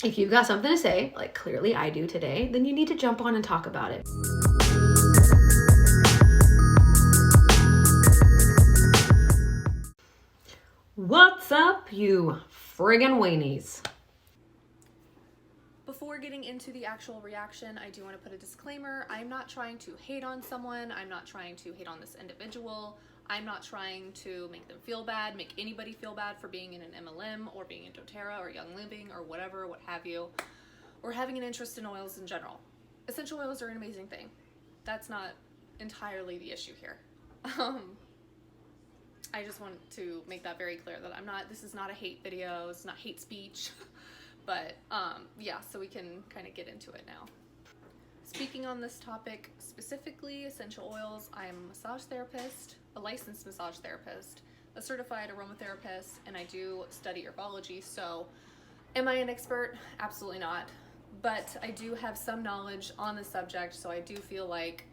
If you've got something to say, like clearly I do today, then you need to jump on and talk about it. What's up, you friggin' weenies? Before getting into the actual reaction, I do want to put a disclaimer. I'm not trying to hate on someone. I'm not trying to hate on this individual. I'm not trying to make them feel bad, make anybody feel bad for being in an MLM or being in Doterra or Young Living or whatever, what have you, or having an interest in oils in general. Essential oils are an amazing thing. That's not entirely the issue here. I just want to make that very clear that this is not a hate video, it's not hate speech. But yeah, so we can kind of get into it now. Speaking on this topic specifically, essential oils, I am a massage therapist, a licensed massage therapist, a certified aromatherapist, and I do study herbology. So am I an expert? Absolutely not. But I do have some knowledge on the subject, so I do feel like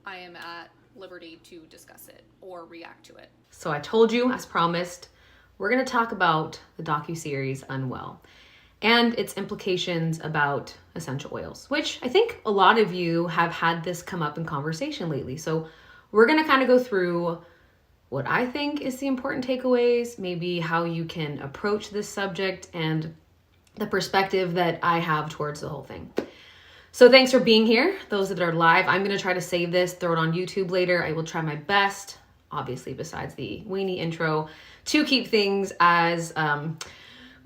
I am at liberty to discuss it or react to it. So I told you, as promised, we're going to talk about the docuseries Unwell and its implications about essential oils, which I think a lot of you have had this come up in conversation lately. So we're going to kind of go through what I think is the important takeaways, maybe how you can approach this subject, and the perspective that I have towards the whole thing. So thanks for being here. Those that are live, I'm going to try to save this, throw it on YouTube later. I will try my best, obviously besides the weenie intro, to keep things as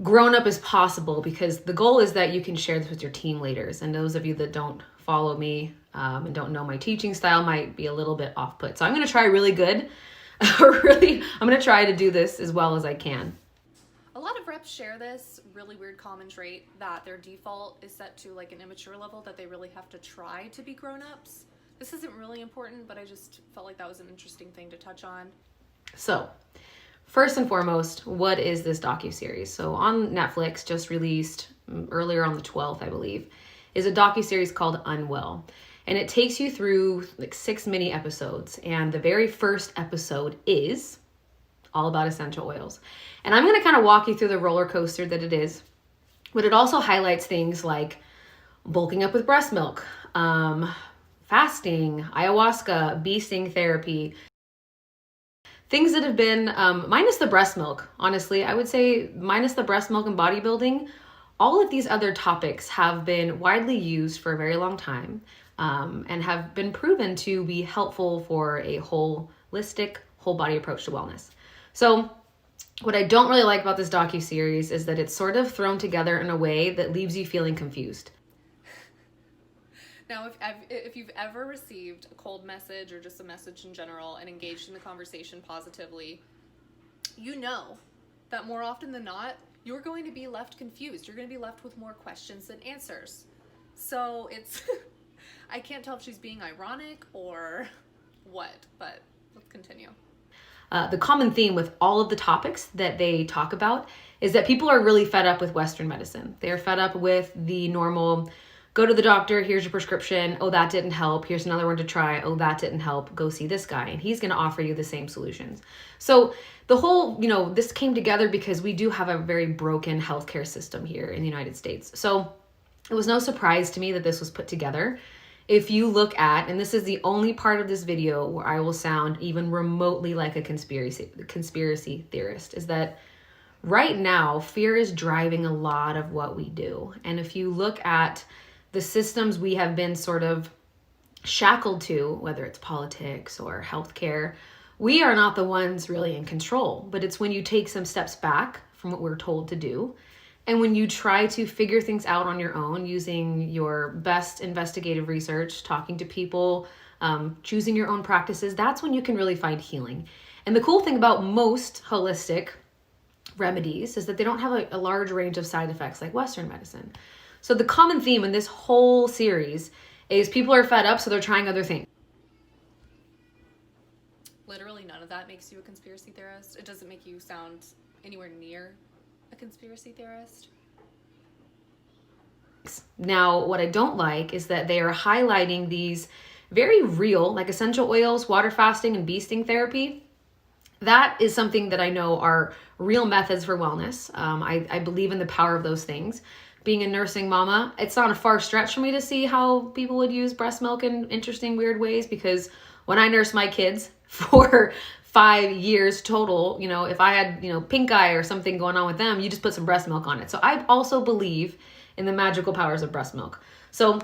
grown up as possible, because the goal is that you can share this with your team leaders. And those of you that don't follow me and don't know my teaching style might be a little bit off put. So I'm going to try really good. I'm going to try to do this as well as I can. A lot of reps share this really weird common trait that their default is set to like an immature level, that they really have to try to be grown-ups. This isn't really important, but I just felt like that was an interesting thing to touch on. So first and foremost, what is this docuseries? So on Netflix, just released earlier on the 12th, I believe, is a docuseries called Unwell. And it takes you through like 6 mini episodes. And the very first episode is all about essential oils. And I'm going to kind of walk you through the roller coaster that it is. But it also highlights things like bulking up with breast milk, fasting, ayahuasca, bee sting therapy, things that have been, minus the breast milk, honestly, I would say minus the breast milk and bodybuilding, all of these other topics have been widely used for a very long time and have been proven to be helpful for a holistic, whole body approach to wellness. So what I don't really like about this docuseries is that it's sort of thrown together in a way that leaves you feeling confused. Now, if you've ever received a cold message or just a message in general and engaged in the conversation positively, you know that more often than not, you're going to be left confused. You're going to be left with more questions than answers. So it's, I can't tell if she's being ironic or what, but let's continue. The common theme with all of the topics that they talk about is that people are really fed up with Western medicine. They're fed up with the normal, go to the doctor, here's your prescription, oh, that didn't help, here's another one to try, oh, that didn't help, go see this guy, and he's going to offer you the same solutions. So the whole, this came together because we do have a very broken healthcare system here in the United States. So it was no surprise to me that this was put together. If you look at, and this is the only part of this video where I will sound even remotely like a conspiracy theorist, is that right now, fear is driving a lot of what we do. And if you look at the systems we have been sort of shackled to, whether it's politics or healthcare, we are not the ones really in control. But it's when you take some steps back from what we're told to do, and when you try to figure things out on your own using your best investigative research, talking to people, choosing your own practices, that's when you can really find healing. And the cool thing about most holistic remedies is that they don't have a large range of side effects like Western medicine. So the common theme in this whole series is people are fed up, so they're trying other things. Literally none of that makes you a conspiracy theorist. It doesn't make you sound anywhere near a conspiracy theorist. Now, what I don't like is that they are highlighting these very real, like essential oils, water fasting, and bee sting therapy. That is something that I know are real methods for wellness. I believe in the power of those things. being a nursing mama, it's not a far stretch for me to see how people would use breast milk in interesting, weird ways, because when I nursed my kids for 5 years total, you know, if I had, you know, pink eye or something going on with them, you just put some breast milk on it. So I also believe in the magical powers of breast milk. So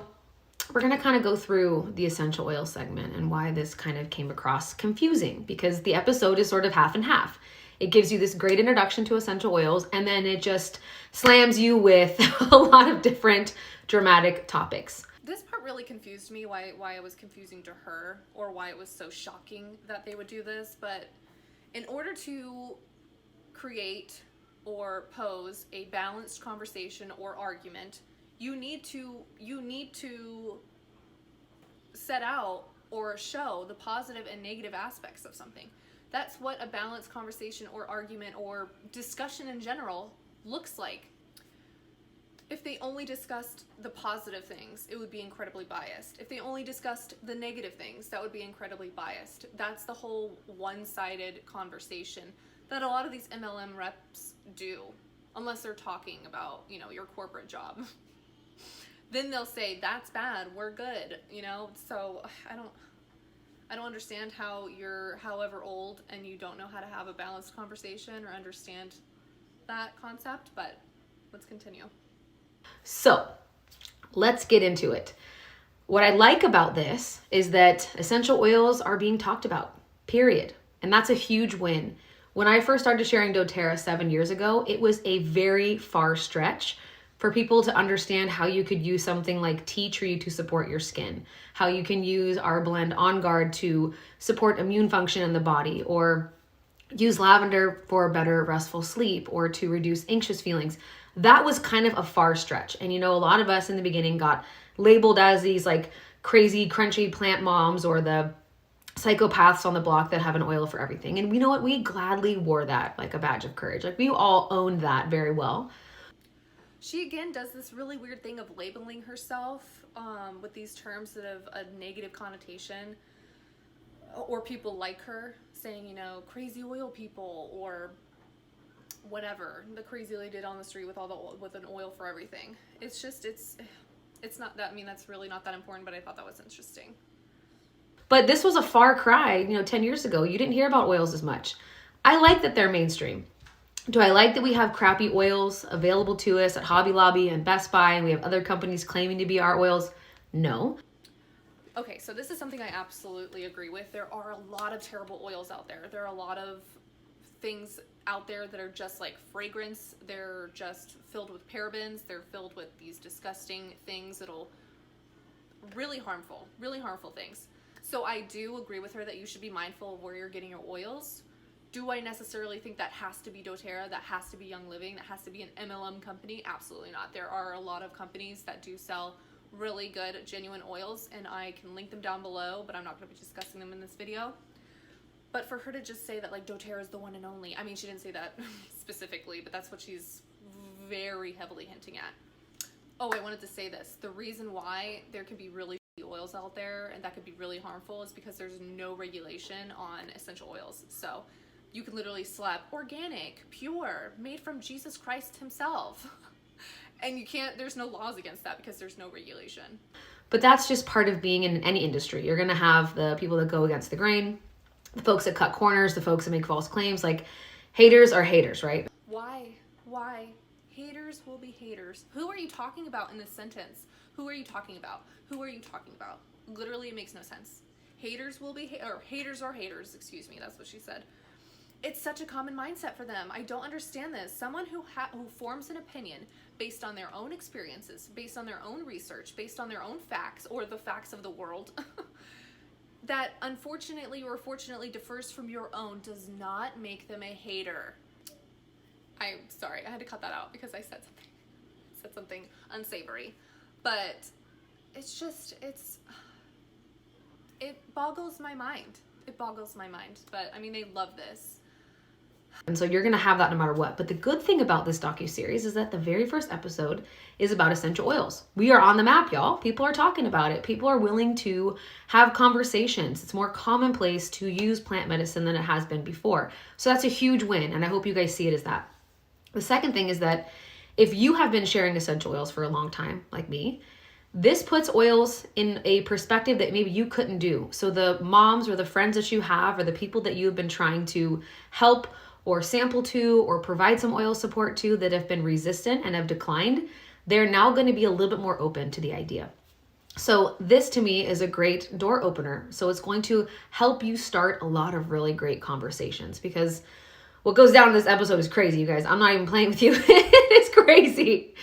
we're going to kind of go through the essential oil segment and why this kind of came across confusing, because the episode is sort of half and half. It gives you this great introduction to essential oils, and then it just slams you with a lot of different dramatic topics. This part really confused me, why it was confusing to her, or why it was so shocking that they would do this. But in order to create or pose a balanced conversation or argument, you need to set out or show the positive and negative aspects of something. That's what a balanced conversation or argument or discussion in general looks like. If they only discussed the positive things, it would be incredibly biased. If they only discussed the negative things, that would be incredibly biased. That's the whole one-sided conversation that a lot of these MLM reps do, unless they're talking about, you know, your corporate job. Then they'll say, that's bad, we're good, you know? So I don't understand how you're however old and you don't know how to have a balanced conversation or understand that concept, but let's continue. So let's get into it. What I like about this is that essential oils are being talked about, period. And that's a huge win. When I first started sharing Doterra 7 years ago, it was a very far stretch for people to understand how you could use something like tea tree to support your skin, how you can use our blend On Guard to support immune function in the body, or use lavender for better restful sleep, or to reduce anxious feelings. That was kind of a far stretch. And you know, a lot of us in the beginning got labeled as these like crazy, crunchy plant moms, or the psychopaths on the block that have an oil for everything. And you know what? We gladly wore that like a badge of courage. Like we all owned that very well. She again does this really weird thing of labeling herself with these terms that have a negative connotation, or people like her saying, you know, crazy oil people, or whatever, the crazy lady did on the street with with an oil for everything. It's just, it's not that, I mean, that's really not that important, but I thought that was interesting. But this was a far cry, you know, 10 years ago. You didn't hear about oils as much. I like that they're mainstream. Do I like that we have crappy oils available to us at Hobby Lobby and Best Buy, and we have other companies claiming to be our oils? No. Okay, so this is something I absolutely agree with. There are a lot of terrible oils out there. There are a lot of things out there that are just like fragrance. They're just filled with parabens. They're filled with these disgusting things that'll really harmful things. So I do agree with her that you should be mindful of where you're getting your oils. Do I necessarily think that has to be doTERRA, that has to be Young Living, that has to be an MLM company? Absolutely not. There are a lot of companies that do sell really good, genuine oils, and I can link them down below, but I'm not going to be discussing them in this video. But for her to just say that like doTERRA is the one and only, I mean, she didn't say that specifically, but that's what she's very heavily hinting at. Oh, I wanted to say this. The reason why there can be really oils out there and that could be really harmful is because there's no regulation on essential oils. So you can literally slap organic, pure, made from Jesus Christ himself. And you can't, there's no laws against that because there's no regulation. But that's just part of being in any industry. You're going to have the people that go against the grain, the folks that cut corners, the folks that make false claims. Like, haters are haters, right? Why? Haters will be haters. Who are you talking about in this sentence? Who are you talking about? Who are you talking about? Literally, it makes no sense. Haters will be, or haters are haters, excuse me, that's what she said. It's such a common mindset for them. I don't understand this. Someone who forms an opinion based on their own experiences, based on their own research, based on their own facts, or the facts of the world, that unfortunately or fortunately differs from your own does not make them a hater. I'm sorry, I had to cut that out because I said something unsavory. But it's just, it boggles my mind. It boggles my mind. But I mean, they love this. And so you're going to have that no matter what. But the good thing about this docuseries is that the very first episode is about essential oils. We are on the map, y'all. People are talking about it. People are willing to have conversations. It's more commonplace to use plant medicine than it has been before. So that's a huge win. And I hope you guys see it as that. The second thing is that If you have been sharing essential oils for a long time, like me, this puts oils in a perspective that maybe you couldn't do. So the moms or the friends that you have or the people that you have been trying to help or sample to or provide some oil support to that have been resistant and have declined, they're now going to be a little bit more open to the idea. So this to me is a great door opener. So it's going to help you start a lot of really great conversations, because what goes down in this episode is crazy, you guys. I'm not even playing with you. It's crazy.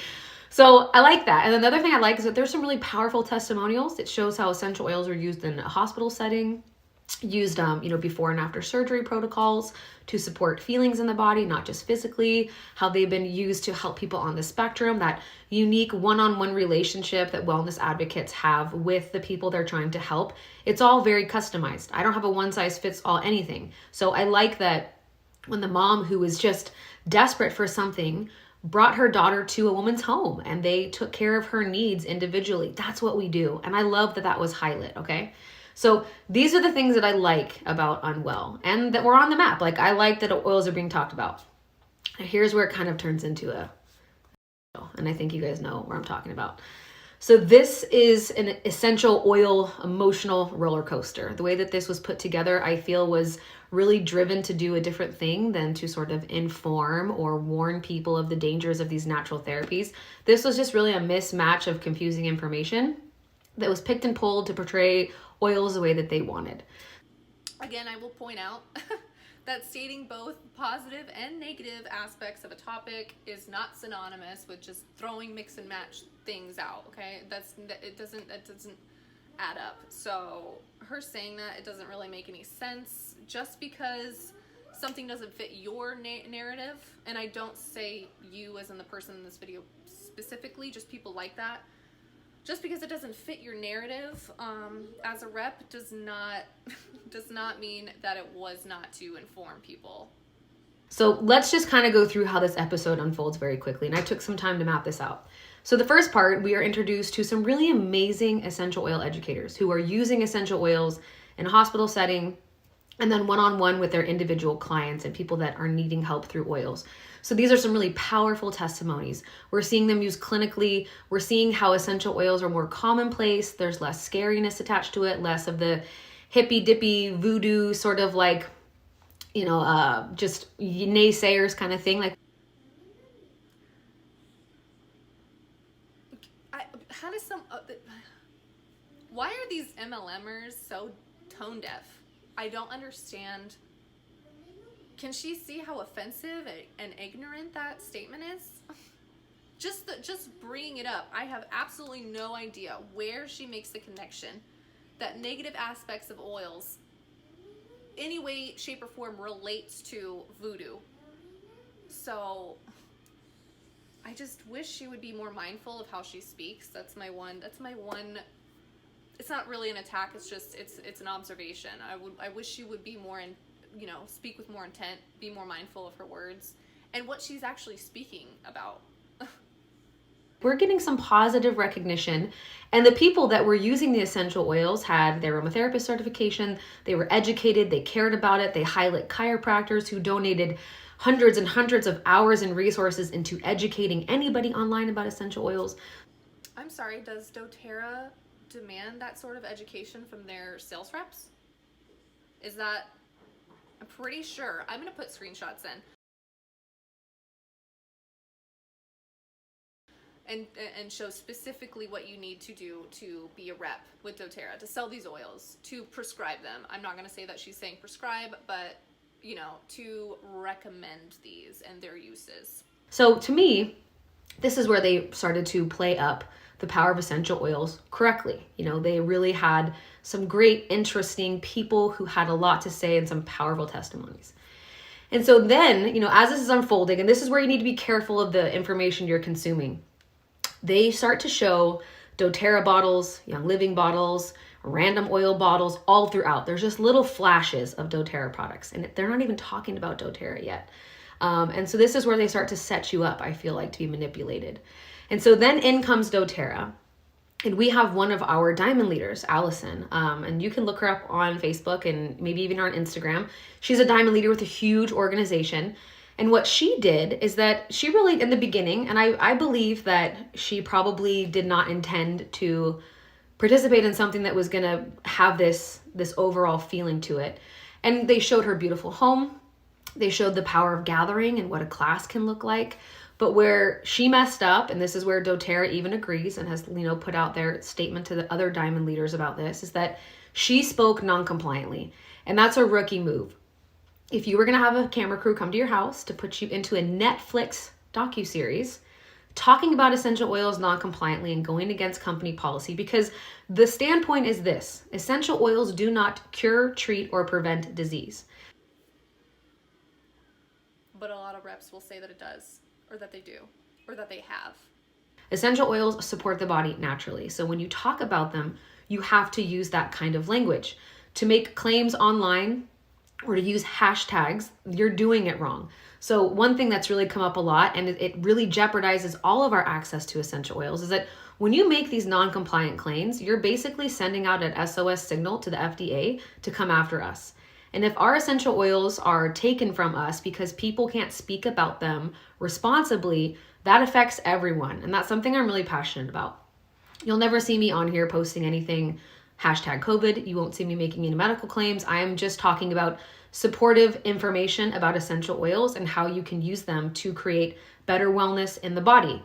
So I like that. And then the other thing I like is that there's some really powerful testimonials that shows how essential oils are used in a hospital setting, used before and after surgery protocols to support feelings in the body, not just physically, how they've been used to help people on the spectrum, that unique one-on-one relationship that wellness advocates have with the people they're trying to help. It's all very customized. I don't have a one-size-fits-all anything. So I like that when the mom who was just desperate for something brought her daughter to a woman's home and they took care of her needs individually. That's what we do. And I love that that was highlit, okay? So these are the things that I like about Unwell and that we're on the map. Like, I like that oils are being talked about. Here's where it kind of turns into and I think you guys know where I'm talking about. So this is an essential oil emotional roller coaster. The way that this was put together, I feel, was really driven to do a different thing than to sort of inform or warn people of the dangers of these natural therapies. This was just really a mismatch of confusing information that was picked and pulled to portray oils the way that they wanted. Again, I will point out that stating both positive and negative aspects of a topic is not synonymous with just throwing mix and match things out, okay? That doesn't add up. So her saying that, it doesn't really make any sense. Just because something doesn't fit your narrative, and I don't say you as in the person in this video specifically, just people like that, just because it doesn't fit your narrative as a rep does not mean that it was not to inform people. So let's just kind of go through how this episode unfolds very quickly. And I took some time to map this out. So the first part, we are introduced to some really amazing essential oil educators who are using essential oils in a hospital setting and then one-on-one with their individual clients and people that are needing help through oils. So these are some really powerful testimonies. We're seeing them used clinically. We're seeing how essential oils are more commonplace. There's less scariness attached to it, less of the hippy-dippy voodoo sort of like, just naysayers kind of thing. Like, why are these MLMers so tone deaf? I don't understand. Can she see how offensive and ignorant that statement is? Just bringing it up, I have absolutely no idea where she makes the connection that negative aspects of oils any way, shape, or form relates to voodoo. So I just wish she would be more mindful of how she speaks. That's my one. It's not really an attack. It's an observation. I wish she would be more speak with more intent, be more mindful of her words and what she's actually speaking about. We're getting some positive recognition, and the people that were using the essential oils had their aromatherapist certification, they were educated, they cared about it, they highlight chiropractors who donated hundreds and hundreds of hours and resources into educating anybody online about essential oils. I'm sorry, does Doterra demand that sort of education from their sales reps? I'm pretty sure. I'm going to put screenshots in. And show specifically what you need to do to be a rep with Doterra, to sell these oils, to prescribe them. I'm not going to say that she's saying prescribe, but, to recommend these and their uses. So to me, this is where they started to play up the power of essential oils correctly. They really had some great, interesting people who had a lot to say and some powerful testimonies. And so then, as this is unfolding, and this is where you need to be careful of the information you're consuming, they start to show doTERRA bottles, Young Living bottles, random oil bottles all throughout. There's just little flashes of doTERRA products, and they're not even talking about doTERRA yet. And so this is where they start to set you up, I feel like, to be manipulated. And so then in comes doTERRA, and we have one of our diamond leaders, Allison, and you can look her up on Facebook and maybe even on Instagram. She's a diamond leader with a huge organization. And what she did is that she really, in the beginning, and I believe that she probably did not intend to participate in something that was going to have this overall feeling to it. And they showed her beautiful home. They showed the power of gathering and what a class can look like. But where she messed up, and this is where Doterra even agrees and has, put out their statement to the other diamond leaders about this, is that she spoke non-compliantly. And that's a rookie move. If you were going to have a camera crew come to your house to put you into a Netflix docuseries talking about essential oils non-compliantly and going against company policy, because the standpoint is this: essential oils do not cure, treat, or prevent disease. But a lot of reps will say that it does, or that they do, or that they have. Essential oils support the body naturally. So when you talk about them, you have to use that kind of language. To make claims online or to use hashtags, you're doing it wrong. So one thing that's really come up a lot, and it really jeopardizes all of our access to essential oils, is that when you make these non-compliant claims, you're basically sending out an SOS signal to the FDA to come after us. And if our essential oils are taken from us because people can't speak about them responsibly, that affects everyone. And that's something I'm really passionate about. You'll never see me on here posting anything hashtag COVID. You won't see me making any medical claims. I am just talking about supportive information about essential oils and how you can use them to create better wellness in the body.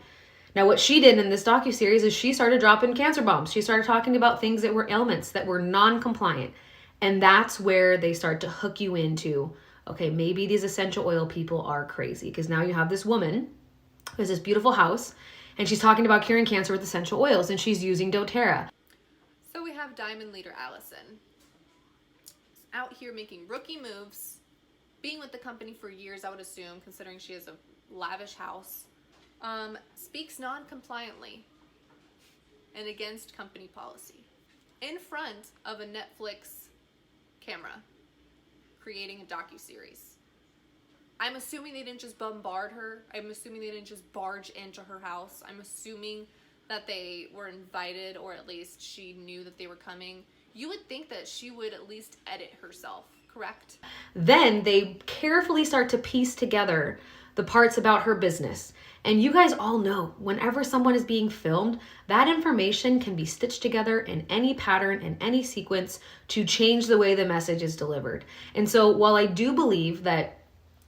Now, what she did in this docuseries is she started dropping cancer bombs. She started talking about things that were ailments that were non-compliant. And that's where they start to hook you into, okay, maybe these essential oil people are crazy. Because now you have this woman who has this beautiful house, and she's talking about curing cancer with essential oils, and she's using doTERRA. So we have Diamond Leader Allison out here making rookie moves, being with the company for years, I would assume, considering she has a lavish house, speaks non-compliantly and against company policy in front of a Netflix camera, creating a docuseries. I'm assuming they didn't just bombard her. I'm assuming they didn't just barge into her house. I'm assuming that they were invited, or at least she knew that they were coming. You would think that she would at least edit herself, correct? Then they carefully start to piece together the parts about her business. And you guys all know, whenever someone is being filmed, that information can be stitched together in any pattern, in any sequence, to change the way the message is delivered. And so while I do believe that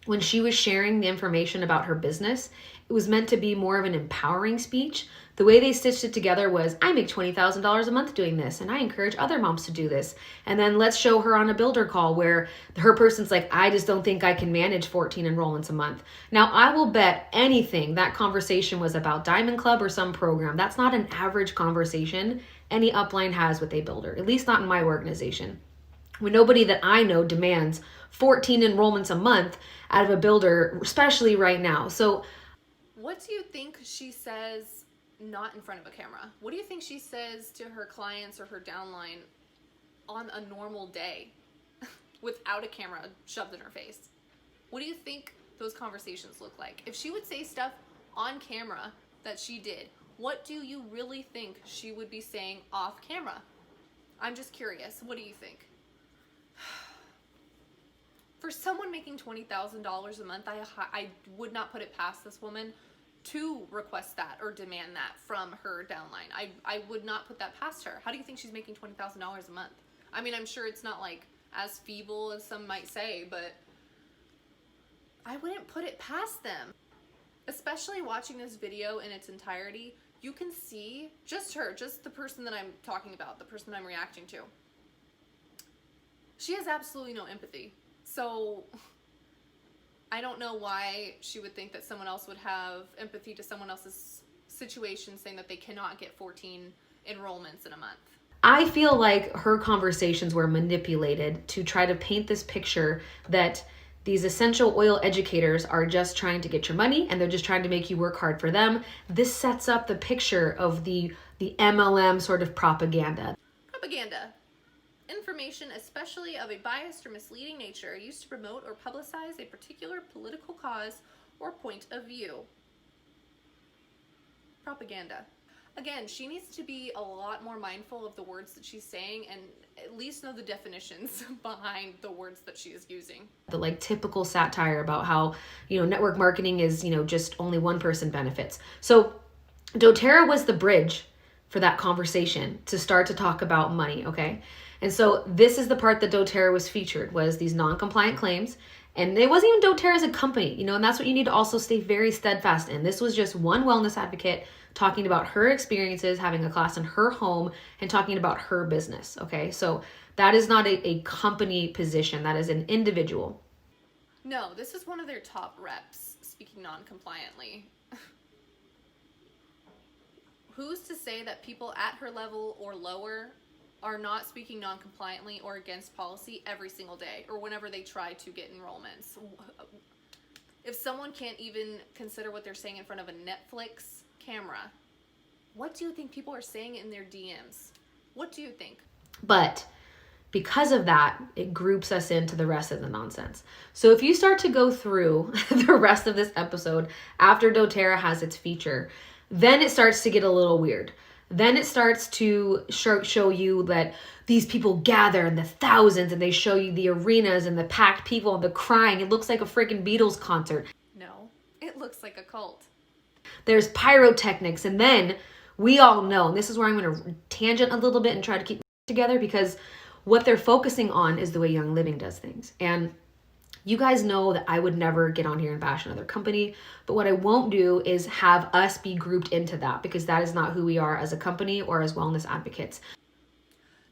when she was sharing the information about her business, it was meant to be more of an empowering speech, the way they stitched it together was, I make $20,000 a month doing this, and I encourage other moms to do this. And then let's show her on a builder call where her person's like, I just don't think I can manage 14 enrollments a month. Now, I will bet anything that conversation was about Diamond Club or some program. That's not an average conversation any upline has with a builder, at least not in my organization. When nobody that I know demands 14 enrollments a month out of a builder, especially right now. So what do you think she says not in front of a camera? What do you think she says to her clients or her downline on a normal day without a camera shoved in her face? What do you think those conversations look like? If she would say stuff on camera that she did, what do you really think she would be saying off camera? I'm just curious. What do you think? For someone making $20,000 a month, I would not put it past this woman to request that or demand that from her downline. I would not put that past her. How do you think she's making $20,000 a month? I mean, I'm sure it's not like as feeble as some might say, but I wouldn't put it past them. Especially watching this video in its entirety, you can see just her, just the person that I'm talking about, the person I'm reacting to. She has absolutely no empathy. So I don't know why she would think that someone else would have empathy to someone else's situation, saying that they cannot get 14 enrollments in a month. I feel like her conversations were manipulated to try to paint this picture that these essential oil educators are just trying to get your money and they're just trying to make you work hard for them. This sets up the picture of the MLM sort of propaganda. Propaganda. Information, especially of a biased or misleading nature, used to promote or publicize a particular political cause or point of view. Propaganda. Again, she needs to be a lot more mindful of the words that she's saying and at least know the definitions behind the words that she is using. The like typical satire about how, network marketing is, just only one person benefits. So Doterra was the bridge for that conversation to start to talk about money, okay? And so this is the part that Doterra was featured, was these non-compliant claims. And it wasn't even Doterra as a company, and that's what you need to also stay very steadfast in. This was just one wellness advocate talking about her experiences, having a class in her home, and talking about her business, okay? So that is not a company position. That is an individual. No, this is one of their top reps speaking non-compliantly. Who's to say that people at her level or lower are not speaking non-compliantly or against policy every single day or whenever they try to get enrollments? If someone can't even consider what they're saying in front of a Netflix camera, what do you think people are saying in their DMs? What do you think? But because of that, it groups us into the rest of the nonsense. So if you start to go through the rest of this episode after Doterra has its feature, then it starts to get a little weird. Then it starts to show you that these people gather in the thousands, and they show you the arenas and the packed people and the crying. It looks like a freaking Beatles concert. No, it looks like a cult. There's pyrotechnics, and then we all know, and this is where I'm going to tangent a little bit and try to keep together, because what they're focusing on is the way Young Living does things. And you guys know that I would never get on here and bash another company, but what I won't do is have us be grouped into that, because that is not who we are as a company or as wellness advocates.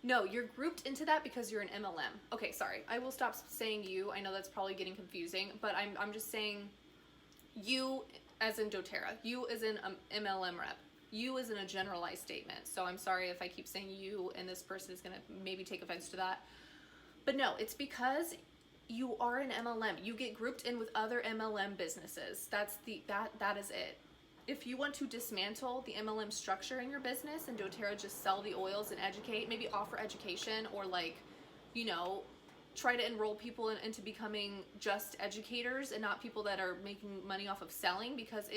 No, you're grouped into that because you're an MLM. Okay, sorry. I will stop saying you. I know that's probably getting confusing, but I'm just saying you as in Doterra, you as in MLM rep, you as in a generalized statement. So I'm sorry if I keep saying you and this person is going to maybe take offense to that. But no, it's because you are an MLM. You get grouped in with other MLM businesses. That is it. If you want to dismantle the MLM structure in your business and Doterra just sell the oils and educate, maybe offer education or try to enroll people into becoming just educators and not people that are making money off of selling, because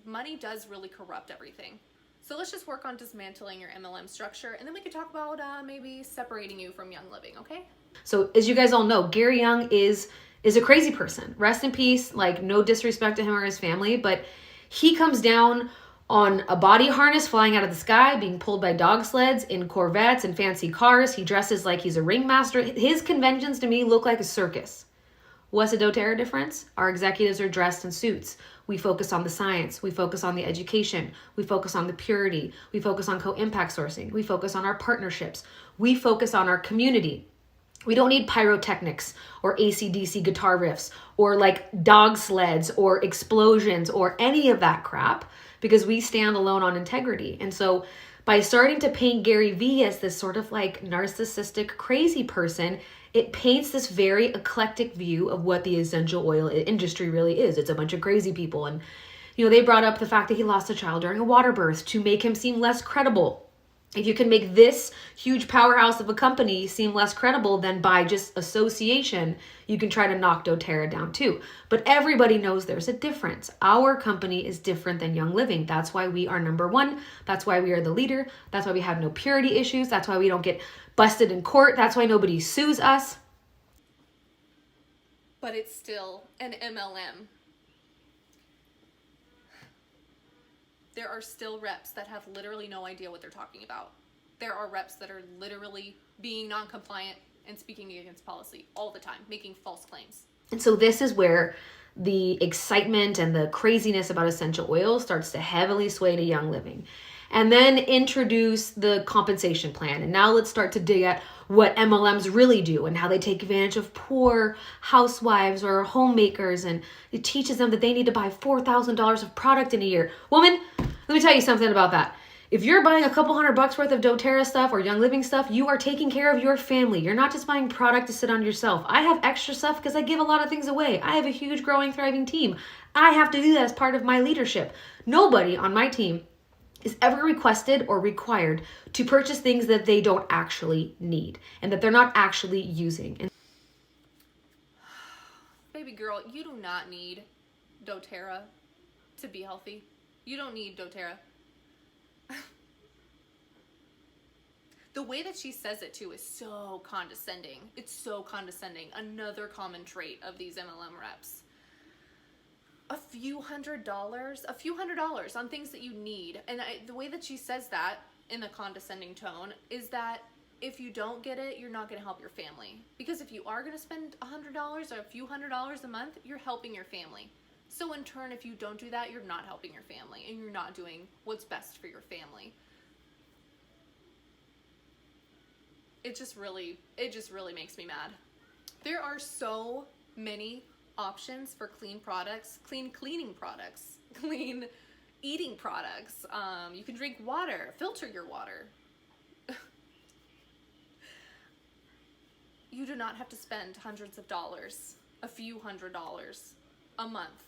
money does really corrupt everything. So let's just work on dismantling your MLM structure, and then we could talk about maybe separating you from Young Living, okay? So as you guys all know, Gary Young is a crazy person. Rest in peace, no disrespect to him or his family, but he comes down on a body harness flying out of the sky, being pulled by dog sleds in Corvettes and fancy cars. He dresses like he's a ringmaster. His conventions to me look like a circus. What's the Doterra difference? Our executives are dressed in suits. We focus on the science. We focus on the education. We focus on the purity. We focus on co-impact sourcing. We focus on our partnerships. We focus on our community. We don't need pyrotechnics or AC/DC guitar riffs or dog sleds or explosions or any of that crap, because we stand alone on integrity. And so by starting to paint Gary Vee as this sort of narcissistic, crazy person, it paints this very eclectic view of what the essential oil industry really is. It's a bunch of crazy people. And, they brought up the fact that he lost a child during a water birth to make him seem less credible. If you can make this huge powerhouse of a company seem less credible, then by just association, you can try to knock Doterra down too. But everybody knows there's a difference. Our company is different than Young Living. That's why we are number one. That's why we are the leader. That's why we have no purity issues. That's why we don't get busted in court. That's why nobody sues us. But it's still an MLM. There are still reps that have literally no idea what they're talking about. There are reps that are literally being non-compliant and speaking against policy all the time, making false claims. And so this is where the excitement and the craziness about essential oils starts to heavily sway to Young Living. And then introduce the compensation plan. And now let's start to dig at what MLMs really do and how they take advantage of poor housewives or homemakers. And it teaches them that they need to buy $4,000 of product in a year. Woman, let me tell you something about that. If you're buying a couple $100 worth of Doterra stuff or Young Living stuff, you are taking care of your family. You're not just buying product to sit on yourself. I have extra stuff because I give a lot of things away. I have a huge, growing, thriving team. I have to do that as part of my leadership. Nobody on my team is ever requested or required to purchase things that they don't actually need and that they're not actually using. And baby girl, you do not need Doterra to be healthy. You don't need Doterra. The way that she says it too is so condescending. It's so condescending. Another common trait of these MLM reps. A few hundred dollars on things that you need. And the way that she says that in the condescending tone is that if you don't get it, you're not going to help your family. Because if you are going to spend $100 or a few $100s a month, you're helping your family. So in turn, if you don't do that, you're not helping your family and you're not doing what's best for your family. It just really makes me mad. There are so many options for clean products, clean cleaning products, clean eating products. You can drink water, filter your water. You do not have to spend hundreds of dollars, a few $100s a month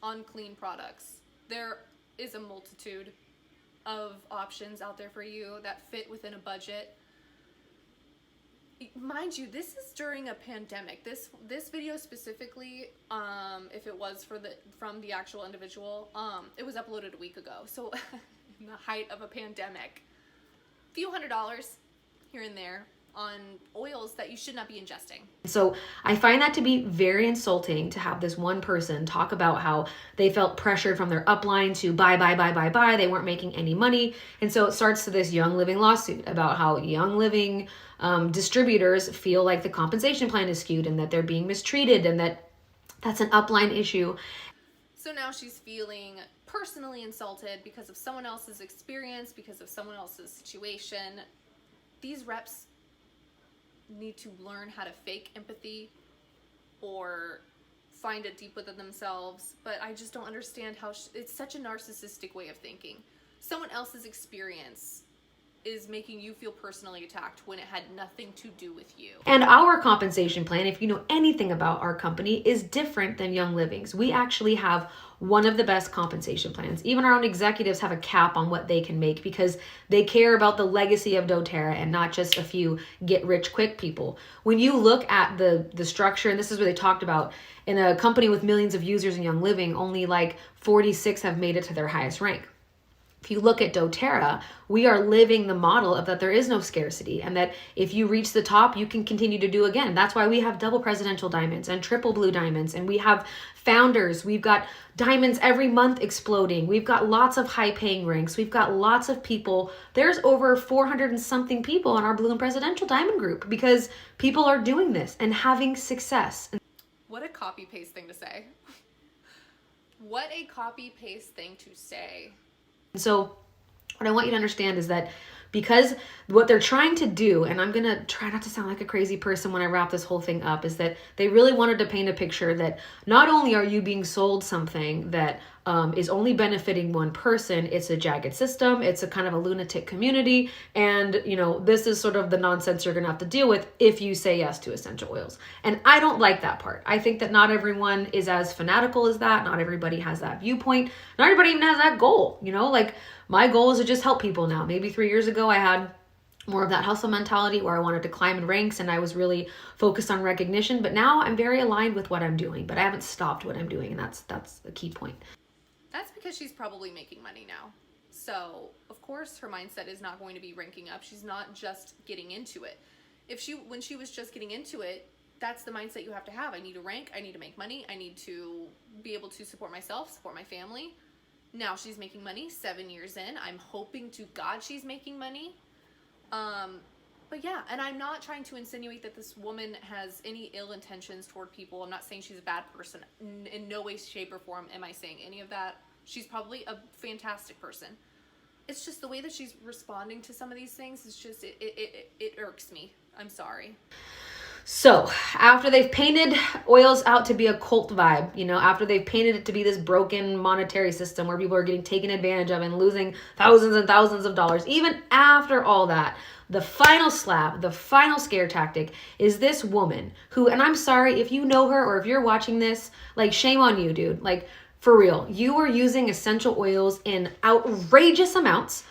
on clean products. There is a multitude of options out there for you that fit within a budget. Mind you, this is during a pandemic. This video specifically, if it was from the actual individual, it was uploaded a week ago. So in the height of a pandemic, a few $100s here and there on oils that you should not be ingesting. So I find that to be very insulting to have this one person talk about how they felt pressured from their upline to buy. They weren't making any money. And so it starts to this Young Living lawsuit about how Young Living distributors feel like the compensation plan is skewed and that they're being mistreated and that's an upline issue. So now she's feeling personally insulted because of someone else's experience, because of someone else's situation. These reps need to learn how to fake empathy or find it deep within themselves, but I just don't understand how it's such a narcissistic way of thinking. Someone else's experience is making you feel personally attacked when it had nothing to do with you. And our compensation plan, if you know anything about our company, is different than Young Living's. We actually have one of the best compensation plans. Even our own executives have a cap on what they can make because they care about the legacy of Doterra and not just a few get-rich-quick people. When you look at the structure, and this is what they talked about, in a company with millions of users in Young Living, only like 46 have made it to their highest rank. If you look at Doterra, we are living the model of that there is no scarcity and that if you reach the top, you can continue to do again. That's why we have double presidential diamonds and triple blue diamonds, and we have founders. We've got diamonds every month exploding. We've got lots of high paying ranks. We've got lots of people. There's over 400 and something people in our blue and presidential diamond group because people are doing this and having success. What a copy paste thing to say. What a copy paste thing to say. So what I want you to understand is that because what they're trying to do, and I'm going to try not to sound like a crazy person when I wrap this whole thing up, is that they really wanted to paint a picture that not only are you being sold something that is only benefiting one person, it's a jagged system, it's a kind of a lunatic community, and this is sort of the nonsense you're going to have to deal with if you say yes to essential oils. And I don't like that part. I think that not everyone is as fanatical as that. Not everybody has that viewpoint. Not everybody even has that goal. Like my goal is to just help people now. Maybe 3 years ago I had more of that hustle mentality where I wanted to climb in ranks and I was really focused on recognition, but now I'm very aligned with what I'm doing, but I haven't stopped what I'm doing, and that's a key point. That's because she's probably making money now. So, of course, her mindset is not going to be ranking up. She's not just getting into it. When she was just getting into it, that's the mindset you have to have. I need to rank, I need to make money, I need to be able to support myself, support my family. Now she's making money 7 years in. I'm hoping to God she's making money. But yeah, and I'm not trying to insinuate that this woman has any ill intentions toward people. I'm not saying she's a bad person. In no way, shape, or form am I saying any of that. She's probably a fantastic person. It's just the way that she's responding to some of these things is just, it irks me. I'm sorry. So after they've painted oils out to be a cult vibe, after they've painted it to be this broken monetary system where people are getting taken advantage of and losing thousands and thousands of dollars, even after all that, the final slap, the final scare tactic is this woman who, and I'm sorry if you know her or if you're watching this, like shame on you, dude. Like for real, you are using essential oils in outrageous amounts,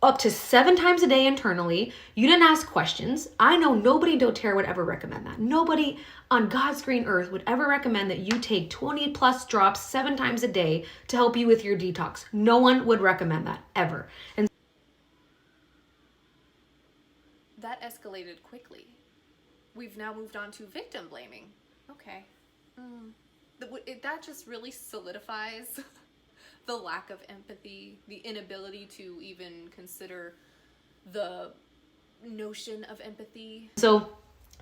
up to 7 times a day internally. You didn't ask questions. I know nobody Doterra would ever recommend that. Nobody on God's green earth would ever recommend that you take 20 plus drops 7 times a day to help you with your detox. No one would recommend that ever. And escalated quickly. We've now moved on to victim blaming. Okay. That just really solidifies the lack of empathy, the inability to even consider the notion of empathy. So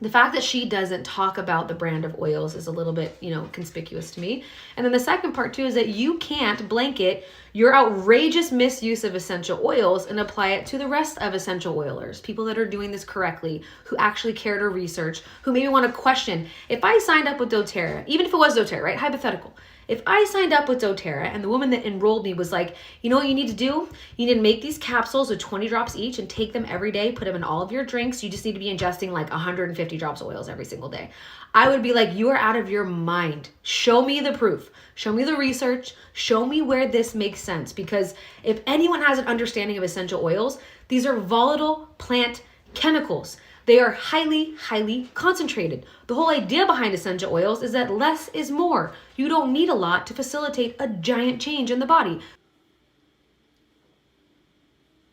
the fact that she doesn't talk about the brand of oils is a little bit, conspicuous to me. And then the second part too is that you can't blanket your outrageous misuse of essential oils and apply it to the rest of essential oilers, people that are doing this correctly, who actually care to research, who maybe want to question. If I signed up with Doterra, even if it was Doterra, right? Hypothetical. If I signed up with Doterra and the woman that enrolled me was like, you know what you need to do? You need to make these capsules with 20 drops each and take them every day, put them in all of your drinks. You just need to be ingesting like 150 drops of oils every single day. I would be like, you are out of your mind. Show me the proof. Show me the research. Show me where this makes sense. Because if anyone has an understanding of essential oils, these are volatile plant chemicals. They are highly, highly concentrated. The whole idea behind essential oils is that less is more. You don't need a lot to facilitate a giant change in the body.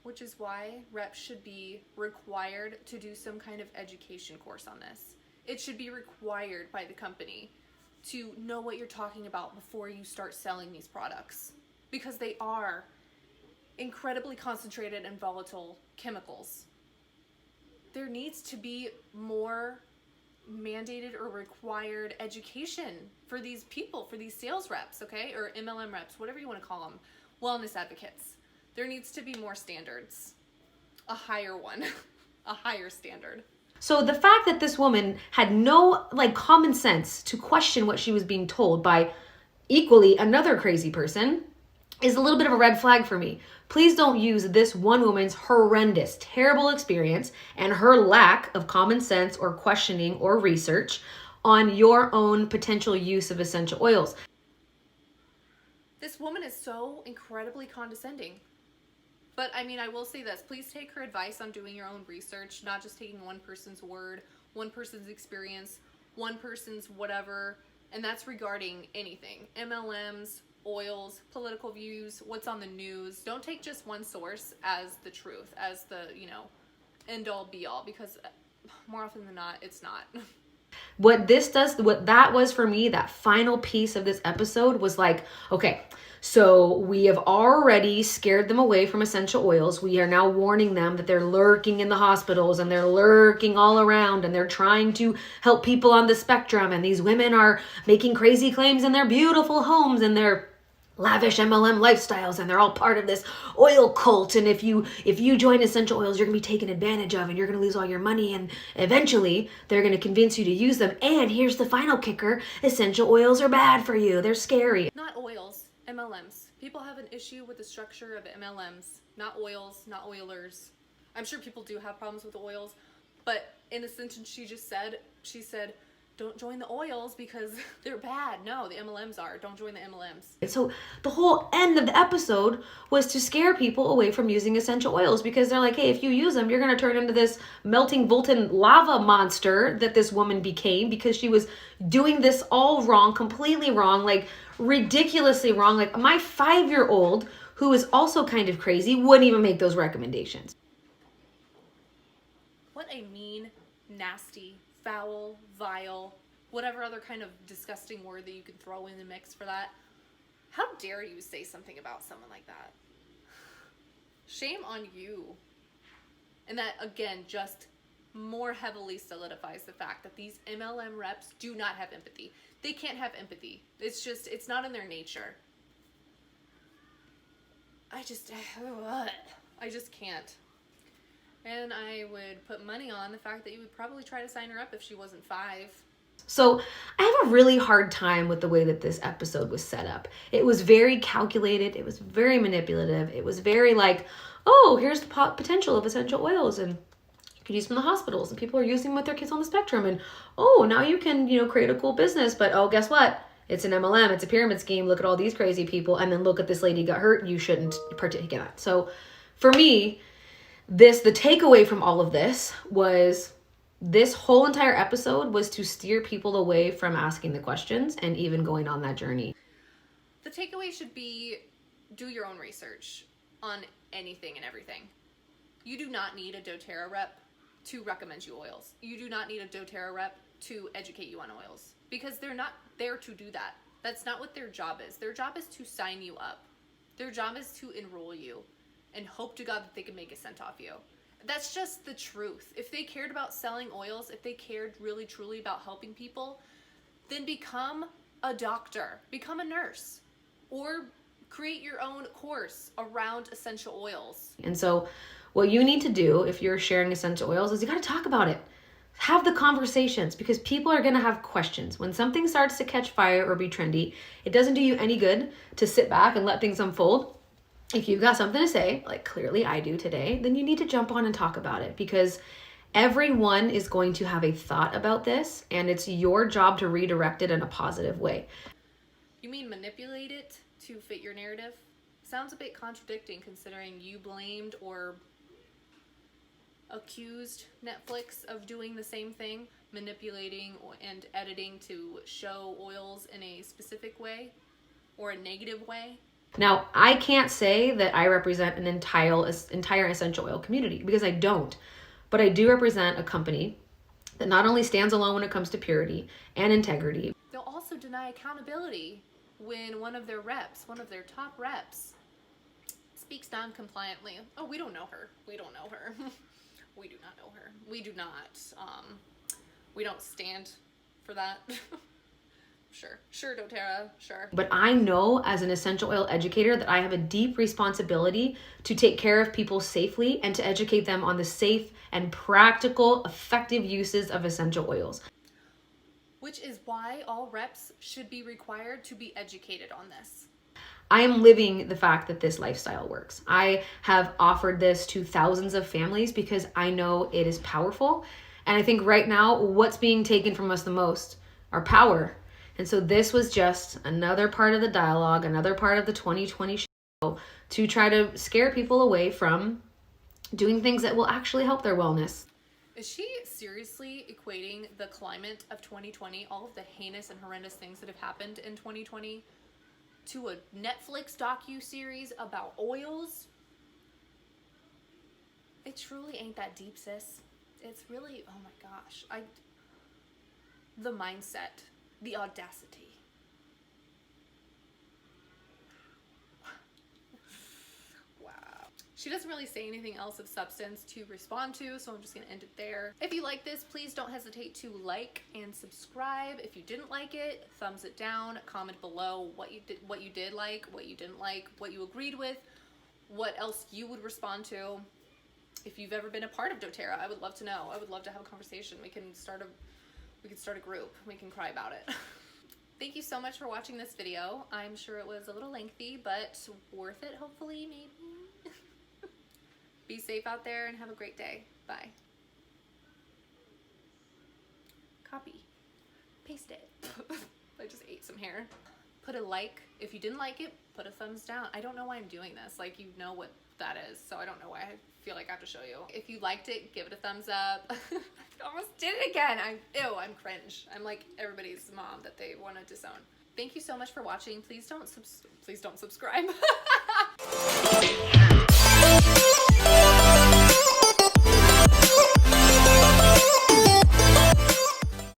Which is why reps should be required to do some kind of education course on this. It should be required by the company to know what you're talking about before you start selling these products, because they are incredibly concentrated and volatile chemicals. There needs to be more mandated or required education for these people, for these sales reps, okay? Or MLM reps, whatever you want to call them, wellness advocates. There needs to be more standards, a higher one, a higher standard. So the fact that this woman had no common sense to question what she was being told by equally another crazy person is a little bit of a red flag for me. Please don't use this one woman's horrendous, terrible experience and her lack of common sense or questioning or research on your own potential use of essential oils. This woman is so incredibly condescending. But I mean, I will say this, please take her advice on doing your own research, not just taking one person's word, one person's experience, one person's whatever, and that's regarding anything. MLMs, oils, political views, what's on the news. Don't take just one source as the truth, as the, end all be all, because more often than not, it's not. What that was for me, that final piece of this episode was like, okay, so we have already scared them away from essential oils. We are now warning them that they're lurking in the hospitals and they're lurking all around and they're trying to help people on the spectrum. And these women are making crazy claims in their beautiful homes and their lavish MLM lifestyles, and they're all part of this oil cult. And if you join essential oils, you're gonna be taken advantage of and you're gonna lose all your money, and eventually they're gonna convince you to use them. And here's the final kicker: essential oils are bad for you. They're scary. Not oils, MLMs. People have an issue with the structure of MLMs, not oils, not oilers. I'm sure people do have problems with oils, but in the sentence she said, don't join the oils because they're bad. No, the MLMs are. Don't join the MLMs. So the whole end of the episode was to scare people away from using essential oils, because they're like, hey, if you use them, you're going to turn into this melting molten lava monster that this woman became, because she was doing this all wrong, completely wrong, like ridiculously wrong. Like my 5-year-old, who is also kind of crazy, wouldn't even make those recommendations. What a mean, nasty, foul, vile, whatever other kind of disgusting word that you can throw in the mix for that. How dare you say something about someone like that? Shame on you. And that, again, just more heavily solidifies the fact that these MLM reps do not have empathy. They can't have empathy. It's not in their nature. I just can't. And I would put money on the fact that you would probably try to sign her up if she wasn't 5. So I have a really hard time with the way that this episode was set up. It was very calculated. It was very manipulative. It was very like, oh, here's the potential of essential oils, and you can use them in the hospitals, and people are using them with their kids on the spectrum. And oh, now you can, create a cool business. But oh, guess what? It's an MLM. It's a pyramid scheme. Look at all these crazy people. And then look at this lady got hurt. You shouldn't partake in that. So for me, the takeaway from all of this was this whole entire episode was to steer people away from asking the questions and even going on that journey. The takeaway should be, do your own research on anything and everything. You do not need a Doterra rep to recommend you oils. You do not need a doTERRA rep to educate you on oils, because they're not there to do that. That's not what their job is. Their job is to sign you up. Their job is to enroll you and hope to God that they can make a cent off you. That's just the truth. If they cared about selling oils, if they cared really truly about helping people, then become a doctor, become a nurse, or create your own course around essential oils. And so what you need to do if you're sharing essential oils is you got to talk about it. Have the conversations, because people are going to have questions. When something starts to catch fire or be trendy, it doesn't do you any good to sit back and let things unfold. If you've got something to say, like clearly I do today, then you need to jump on and talk about it, because everyone is going to have a thought about this, and it's your job to redirect it in a positive way. You mean manipulate it to fit your narrative? Sounds a bit contradicting, considering you blamed or accused Netflix of doing the same thing, manipulating and editing to show oils in a specific way or a negative way. Now, I can't say that I represent an entire essential oil community, because I don't, but I do represent a company that not only stands alone when it comes to purity and integrity. They'll also deny accountability when one of their top reps, speaks non-compliantly. Oh, we don't know her. We don't know her. We do not know her. We do not. We don't stand for that. Sure, doTERRA, sure. But I know as an essential oil educator that I have a deep responsibility to take care of people safely and to educate them on the safe and practical, effective uses of essential oils. Which is why all reps should be required to be educated on this. I am living the fact that this lifestyle works. I have offered this to thousands of families because I know it is powerful. And I think right now, what's being taken from us the most? Our power. And so this was just another part of the dialogue, another part of the 2020 show to try to scare people away from doing things that will actually help their wellness. Is she seriously equating the climate of 2020, all of the heinous and horrendous things that have happened in 2020, to a Netflix docu-series about oils? It truly ain't that deep, sis. It's really, oh my gosh. The mindset, the audacity. Wow. She doesn't really say anything else of substance to respond to, so I'm just gonna end it there. If you like this, please don't hesitate to like and subscribe. If you didn't like it, thumbs it down, comment below what you did like, what you didn't like, what you agreed with, what else you would respond to. If you've ever been a part of doTERRA, I would love to know. I would love to have a conversation. We can start a group. We can cry about it. Thank you so much for watching this video. I'm sure it was a little lengthy, but worth it, hopefully, maybe. Be safe out there and have a great day. Bye. Copy. Paste it. I just ate some hair. Put a like. If you didn't like it, put a thumbs down. I don't know why I'm doing this. Like, you know what that is, so I don't know why I feel like I have to show you. If you liked it, give it a thumbs up. I almost did it again. I'm cringe. I'm like everybody's mom that they want to disown. Thank you so much for watching. Please don't subscribe.